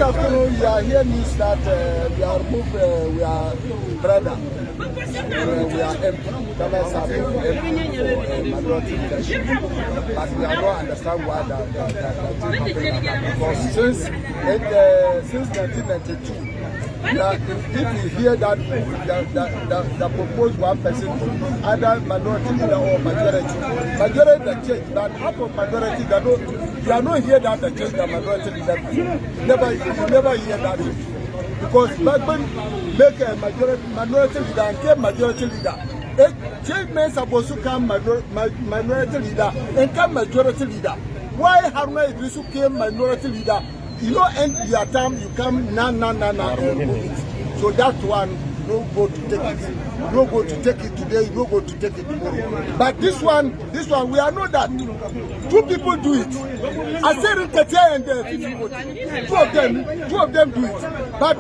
This afternoon, we are here news that we are moved, we are brother. We are empty. Governments have been empty for minority leadership. But we are not understand why that happened. Because since 1992, if you hear that the proposed one person, either minority leader or majority the change, but half of minority, you are not hear that the change the minority leader. You never hear that. Because Bagman make a minority leader and came majority leader. Change men supposed to come minority leader and come majority leader. Why Haruna Idrisu came minority leader? You know, end your time, you come na. So that one, you don't go to take it. You don't go to take it today, you don't go to take it tomorrow. But this one, we are not that. Two people do it. Asiedu Nketiah and two of them do it. But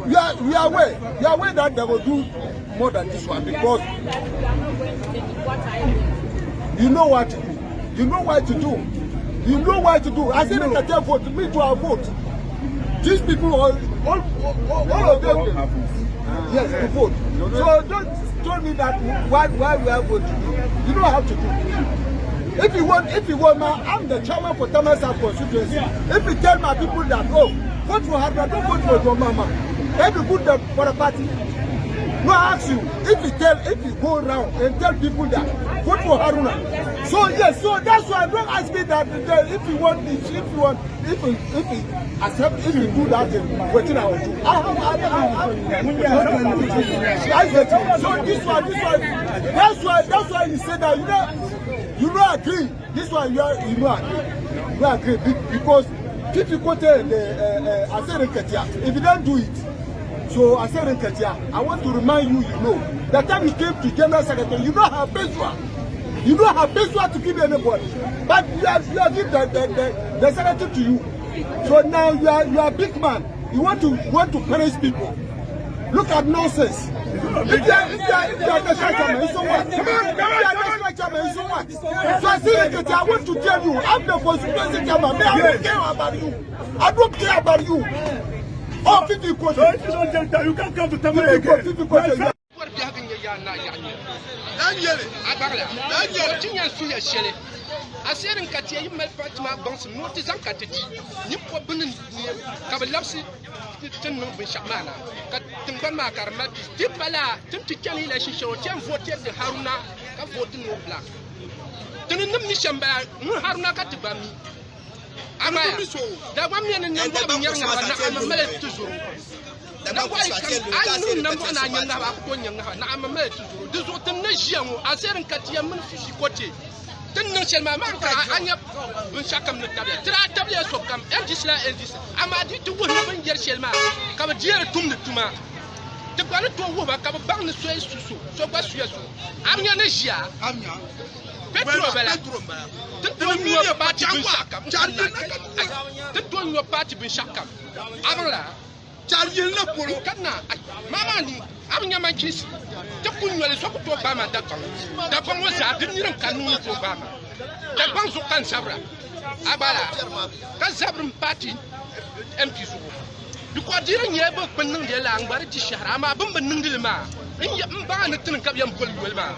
we are aware that they will do more than this one because you know what to do. You know what to do. You know what to do. Asiedu Nketiah vote, me to our vote. These people, all of them, yes, to vote. So don't tell me that why we are voting. You know how to do. If you want, I'm the chairman for Tamasab constituency. If you tell my people that, oh, vote for Haruna, don't vote for your mama. Then you put them for the party. No, I ask you, if you go around and tell people that, vote for Haruna. So yes, so that's why don't ask me that if you accept, if you do that, what I will do. I get it. So this one, that's why you say that you don't agree. This one you agree because if you go to Asiedu Nketiah, if you don't do it. So Asiedu Nketiah, I want to remind you, that time you came to General Secretary, you don't have Bezwa. You don't have Bezwa to give anybody. But you have given the secretary to you. So now you are a big man. You want to punish people. Look at nonsense. If you are the chairman, so what? If you are the chairman, so what? So Asiedu Nketiah, I want to tell you, I'm the constituency chairman. I don't care about you. I don't care about you. Oh, 50 questions. So if you don't you can't come to tell me again. 50 questions. Asiedu Nketiah you met Fatima Bonsi notice and Katiti. You put Benin Kabalapsi Tin Shamana, Katimbama Karmat, Tipala, Timtikani Lashisho, Tim voted the Haruna, voting no black. Tinum Nishamba, no Haruna Katibami. Amaya, that 1 million and I'm a melody to Zuru. That's why I know number and I'm a melody to Zuru. This was the nation, Asiedu Nketiah Munfishi Kochi. Then shall my man Anya Shakam Natabia, Tratabia Sokam, Egisla, Amadi to 1 year Shelma, Cavadier Tum Tuma. The Banner to Wova, Cababang the Suez Susu, so what's your Amia Nesia, Amia, Petrobella, the one your party bin Shakam, the one your party bin Shakam, Amala, Charlie Napurukana, Mamma, Amia Manchis. The Punya is up to Obama. The Pomosa didn't canoe to Obama. The Banzo can Sabra Abala, Kazabrum party, empty. Because during your book, Penunga, but it is Sharama, Bumbanundilma, and Yamban, the Tunkabian Pulma.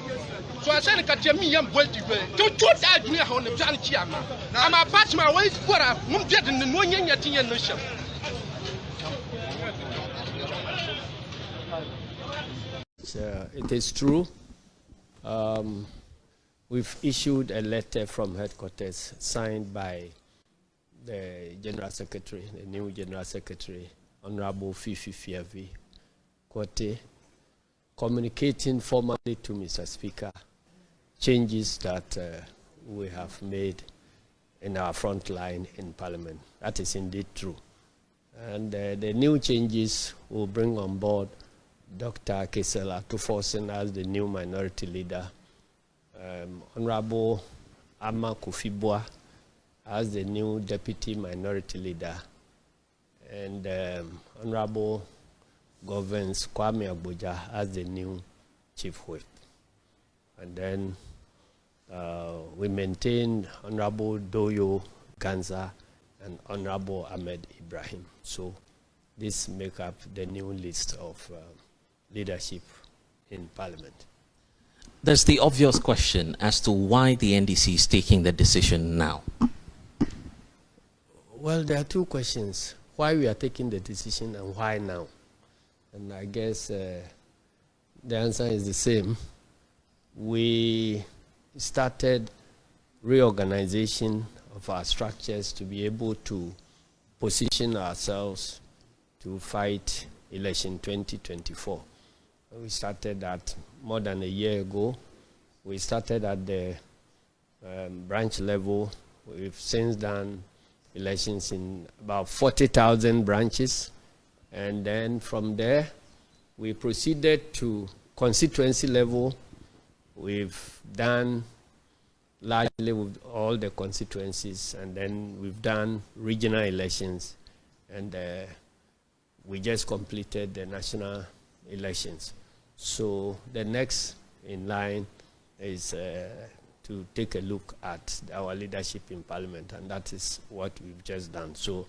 So I said, Katami, I'm well to go. Don't die near home of Jan Chiama. I'm a patch my way for a won't get in the morning at the end of the show. It is true. We've issued a letter from headquarters signed by the General Secretary, the new General Secretary, Honorable Fifi Fiavi Kote, communicating formally to Mr. Speaker changes that we have made in our front line in Parliament. That is indeed true. And the new changes will bring on board Dr. Kesela Tuforsen as the new minority leader, Honorable Ama Kufibwa as the new deputy minority leader, and Honorable Governance Kwame Abuja as the new chief whip. And then we maintained Honorable Doyo Ganza and Honorable Ahmed Ibrahim. So this make up the new list of leadership in Parliament. There's the obvious question as to why the NDC is taking the decision now. Well, there are two questions. Why we are taking the decision and why now? And I guess the answer is the same. We started reorganization of our structures to be able to position ourselves to fight election 2024. We started that more than a year ago. We started at the branch level. We've since done elections in about 40,000 branches. And then from there, we proceeded to constituency level. We've done largely with all the constituencies, and then we've done regional elections, and we just completed the national elections. So the next in line is to take a look at our leadership in Parliament, and that is what we've just done. So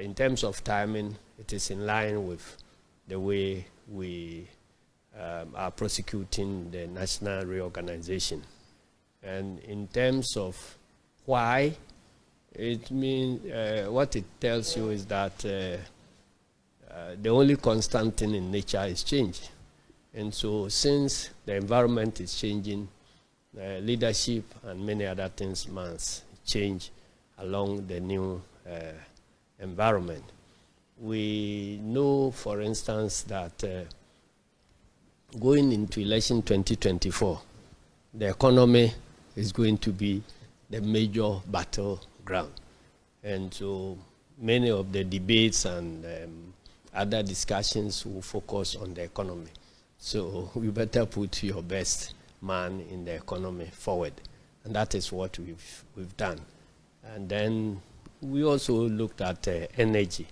in terms of timing, it is in line with the way we are prosecuting the national reorganization. And in terms of why, it means what it tells you is that the only constant thing in nature is change. And so since the environment is changing, leadership and many other things must change along the new environment. We know, for instance, that going into election 2024, the economy is going to be the major battleground. And so many of the debates and other discussions will focus on the economy. So you better put your best man in the economy forward. And that is what we've done. And then we also looked at energy,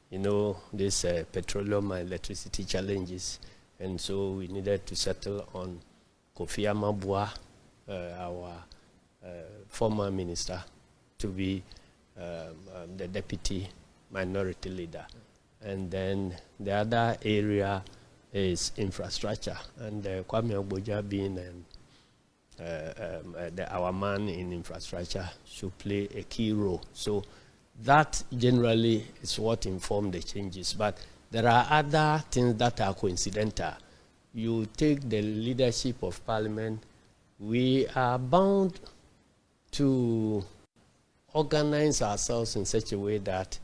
you know, this petroleum and electricity challenges. And so we needed to settle on Kofi Amabua, our former minister, to be the deputy minority leader. And then the other area is infrastructure, and Kwame Ogboja being our man in infrastructure should play a key role. So that generally is what informed the changes. But there are other things that are coincidental. You take the leadership of Parliament, we are bound to organize ourselves in such a way that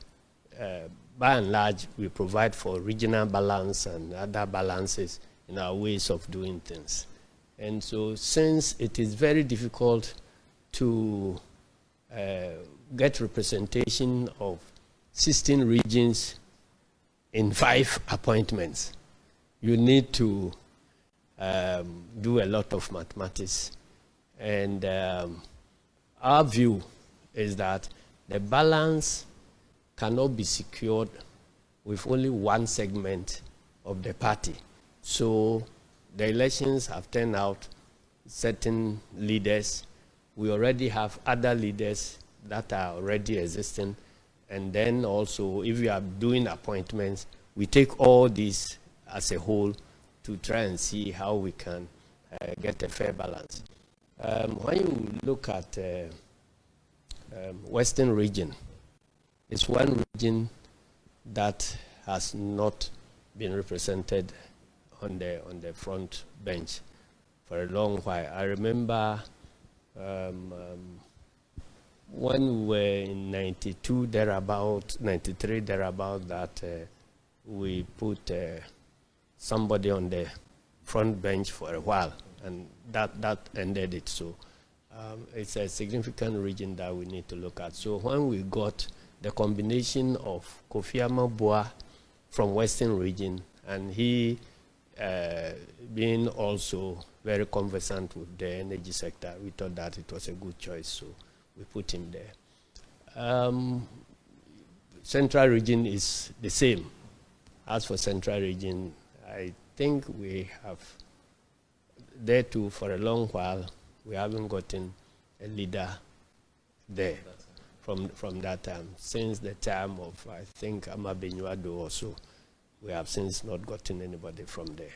by and large, we provide for regional balance and other balances in our ways of doing things. And so since it is very difficult to get representation of 16 regions in 5 appointments, you need to do a lot of mathematics. And our view is that the balance cannot be secured with only one segment of the party. So the elections have turned out certain leaders. We already have other leaders that are already existing. And then also, if we are doing appointments, we take all these as a whole to try and see how we can get a fair balance. When you look at Western region, it's one region that has not been represented on the front bench for a long while. I remember when we were in 92 thereabout, 93 thereabout, that we put somebody on the front bench for a while, and that ended it. So it's a significant region that we need to look at. So when we got the combination of Kofi Amabua from Western region, and he being also very conversant with the energy sector, we thought that it was a good choice, so we put him there. Central region is the same. As for Central region, I think we have, there too, for a long while, we haven't gotten a leader there from that time. Since the time of, I think, Amabenyuado also, we have since not gotten anybody from there.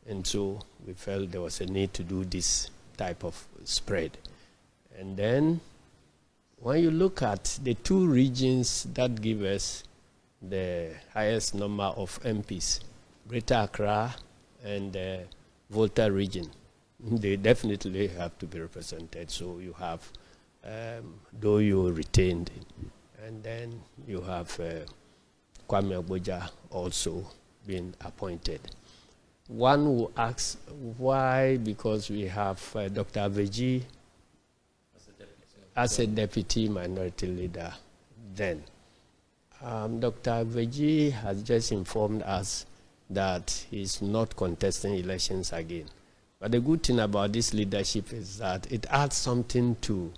And so we felt there was a need to do this type of spread. And then when you look at the two regions that give us the highest number of MPs, Greater Accra and Volta region, they definitely have to be represented. So you have Doyo retained, and then you have Kwame Agboja also being appointed. One will ask why, because we have Dr. Aveji as a deputy minority leader then. Dr. Aveji has just informed us that he's not contesting elections again. But the good thing about this leadership is that it adds something to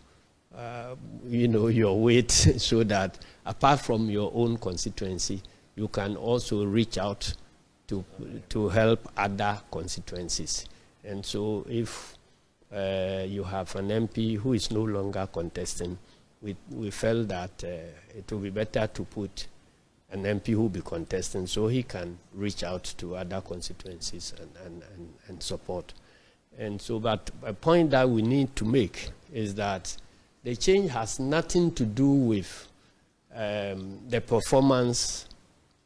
your weight, so that apart from your own constituency, you can also reach out to help other constituencies. And so if you have an MP who is no longer contesting, we felt that it would be better to put an MP who will be contesting so he can reach out to other constituencies and support. And so, but a point that we need to make is that the change has nothing to do with the performance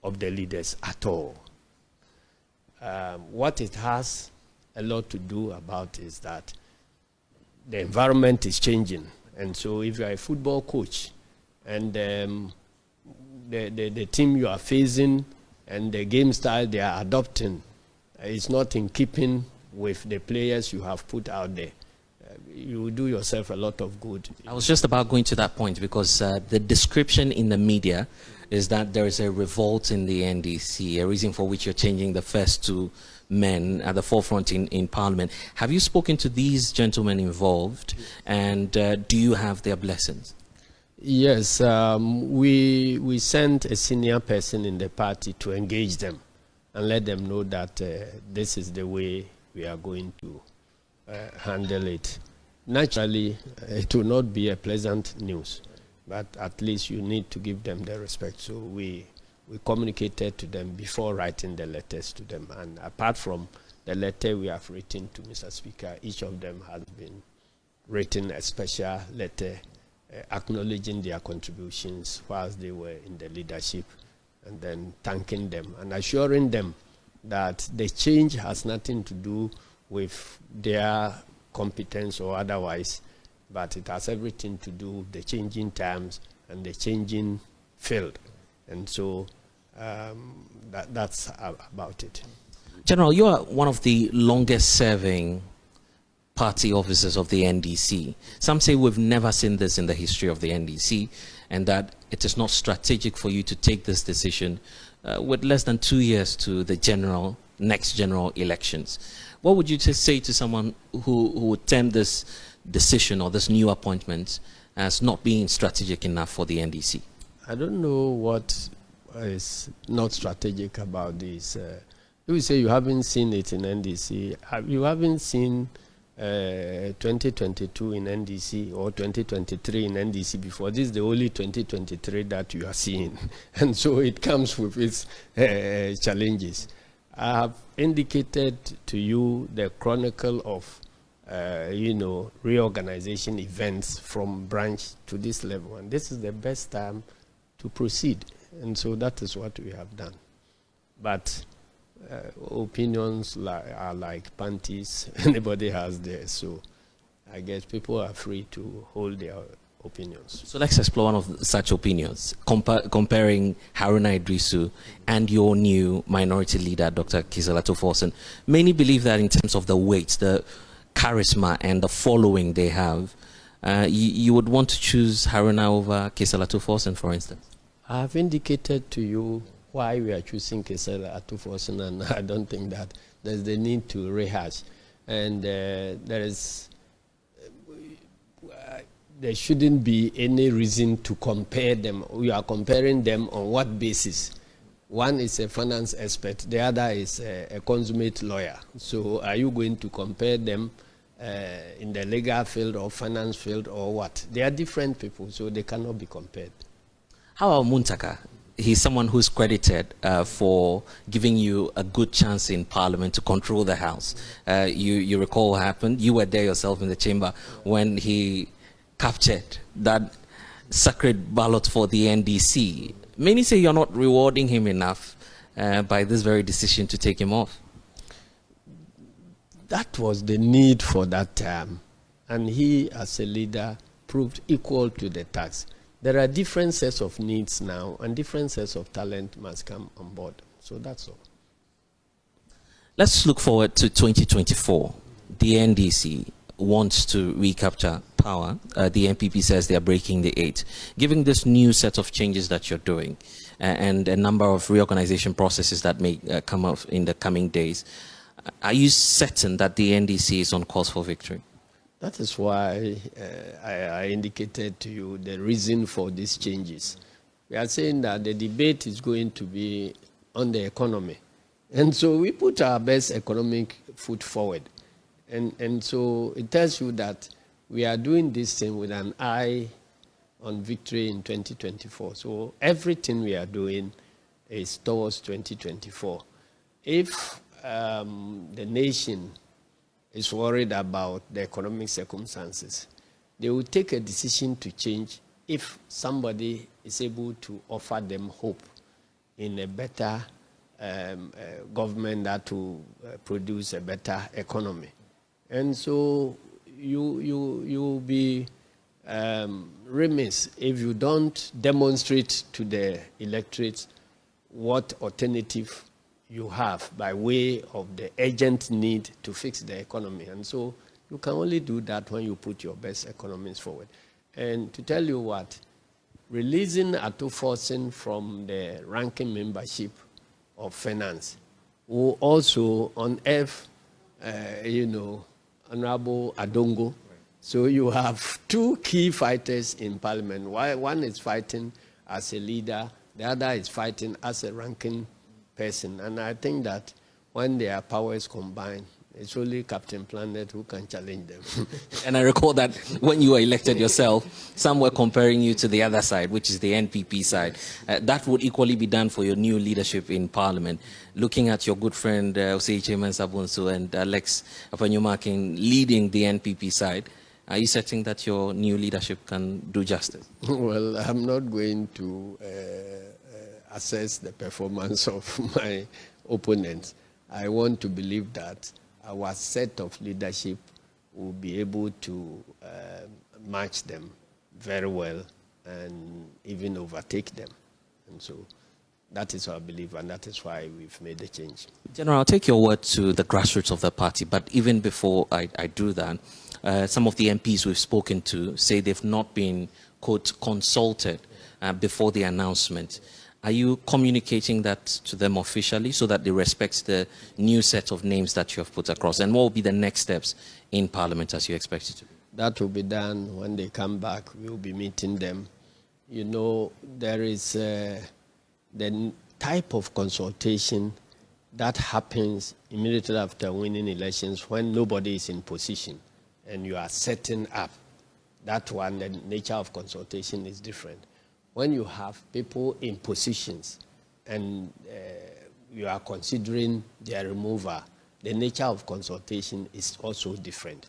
of the leaders at all. What it has a lot to do about is that the environment is changing. And so if you are a football coach and the team you are facing and the game style they are adopting is not in keeping with the players you have put out there, you will do yourself a lot of good. I was just about going to that point, because the description in the media is that there is a revolt in the NDC, a reason for which you're changing the first two men at the forefront in Parliament. Have you spoken to these gentlemen involved, and do you have their blessings? Yes, we sent a senior person in the party to engage them and let them know that this is the way we are going to handle it. Naturally, it will not be a pleasant news, but at least you need to give them the respect. So we communicated to them before writing the letters to them. And apart from the letter we have written to Mr. Speaker, each of them has been written a special letter acknowledging their contributions whilst they were in the leadership, and then thanking them and assuring them that the change has nothing to do with their competence or otherwise, but it has everything to do with the changing times and the changing field. And so that's about it. General, you are one of the longest serving party officers of the NDC. Some say we've never seen this in the history of the NDC, and that it is not strategic for you to take this decision with less than 2 years to the next general elections. What would you say to someone who would term this decision or this new appointment as not being strategic enough for the NDC? I don't know what is not strategic about this. You will say you haven't seen it in NDC. You haven't seen 2022 in NDC or 2023 in NDC before. This is the only 2023 that you are seeing. And so it comes with its challenges. I have indicated to you the chronicle of, reorganization events from branch to this level. And this is the best time to proceed. And so that is what we have done. But opinions are like panties. Anybody has theirs. So I guess people are free to hold their opinions. So let's explore one of such opinions, comparing Haruna Idrisu and your new minority leader, Dr. Kisalato Forson. Many believe that in terms of the weight, the charisma and the following they have, you would want to choose Haruna over Kisalato Forson, for instance. I have indicated to you why we are choosing Kisalato Forson, and I don't think that there's the need to rehash. And there shouldn't be any reason to compare them. We are comparing them on what basis? One is a finance expert, the other is a consummate lawyer. So are you going to compare them in the legal field or finance field or what. They are different people, so they cannot be compared. How about Muntaka? He's someone who's credited for giving you a good chance in Parliament to control the House. You recall what happened? You were there yourself in the chamber when he captured that sacred ballot for the NDC. Many say you're not rewarding him enough by this very decision to take him off. That was the need for that term, and he, as a leader, proved equal to the task. There are different sets of needs now, and different sets of talent must come on board. So that's all. Let's look forward to 2024. The NDC wants to recapture power. The NPP says they are breaking the 8. Given this new set of changes that you're doing and a number of reorganization processes that may come up in the coming days, are you certain that the NDC is on course for victory? That is why I indicated to you the reason for these changes. We are saying that the debate is going to be on the economy. And so we put our best economic foot forward. And so it tells you that we are doing this thing with an eye on victory in 2024. So everything we are doing is towards 2024. If the nation is worried about the economic circumstances, they will take a decision to change if somebody is able to offer them hope in a better government that will produce a better economy. And so you will be remiss if you don't demonstrate to the electorate what alternative you have by way of the urgent need to fix the economy. And so you can only do that when you put your best economies forward. And to tell you what, releasing Atuforsen from the ranking membership of finance will also unearth, Honorable Adongo. So you have two key fighters in Parliament. One is fighting as a leader, the other is fighting as a ranking person. And I think that when their powers combine, it's only Captain Planet who can challenge them. And I recall that when you were elected yourself, some were comparing you to the other side, which is the NPP side. That would equally be done for your new leadership in Parliament. Looking at your good friend Osei Chairman Sabunsu and Alex Apanyumakin leading the NPP side, are you certain that your new leadership can do justice? Well, I'm not going to assess the performance of my opponents. I want to believe that our set of leadership will be able to match them very well and even overtake them. And so that is our belief, and that is why we've made the change. General, I'll take your word to the grassroots of the party, but even before I do that, some of the MPs we've spoken to say they've not been, quote, consulted before the announcement. Are you communicating that to them officially so that they respect the new set of names that you have put across? And what will be the next steps in Parliament as you expect it to be? That will be done when they come back. We'll be meeting them. You know, there is the type of consultation that happens immediately after winning elections when nobody is in position and you are setting up. That one, the nature of consultation is different. When you have people in positions and you are considering their removal, the nature of consultation is also different.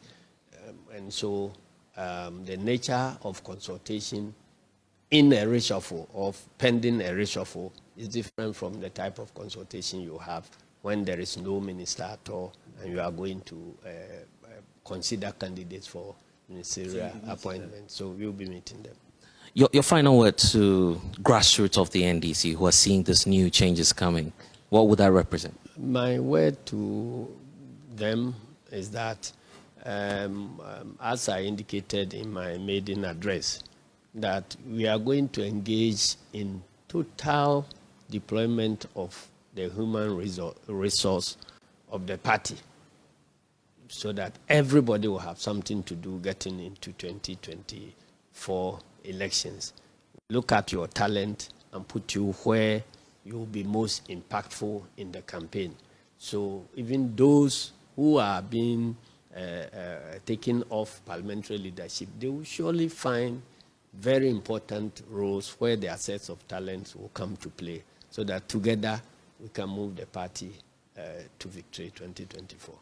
And so the nature of consultation in a reshuffle or pending a reshuffle is different from the type of consultation you have when there is no minister at all and you are going to consider candidates for ministerial appointments. So we'll be meeting them. Your final word to grassroots of the NDC who are seeing these new changes coming, what would that represent? My word to them is that, as I indicated in my maiden address, that we are going to engage in total deployment of the human resource of the party so that everybody will have something to do getting into 2024 elections. Look at your talent and put you where you will be most impactful in the campaign. So even those who are being taking off parliamentary leadership, they will surely find very important roles where the assets of talents will come to play, so that together we can move the party to victory 2024.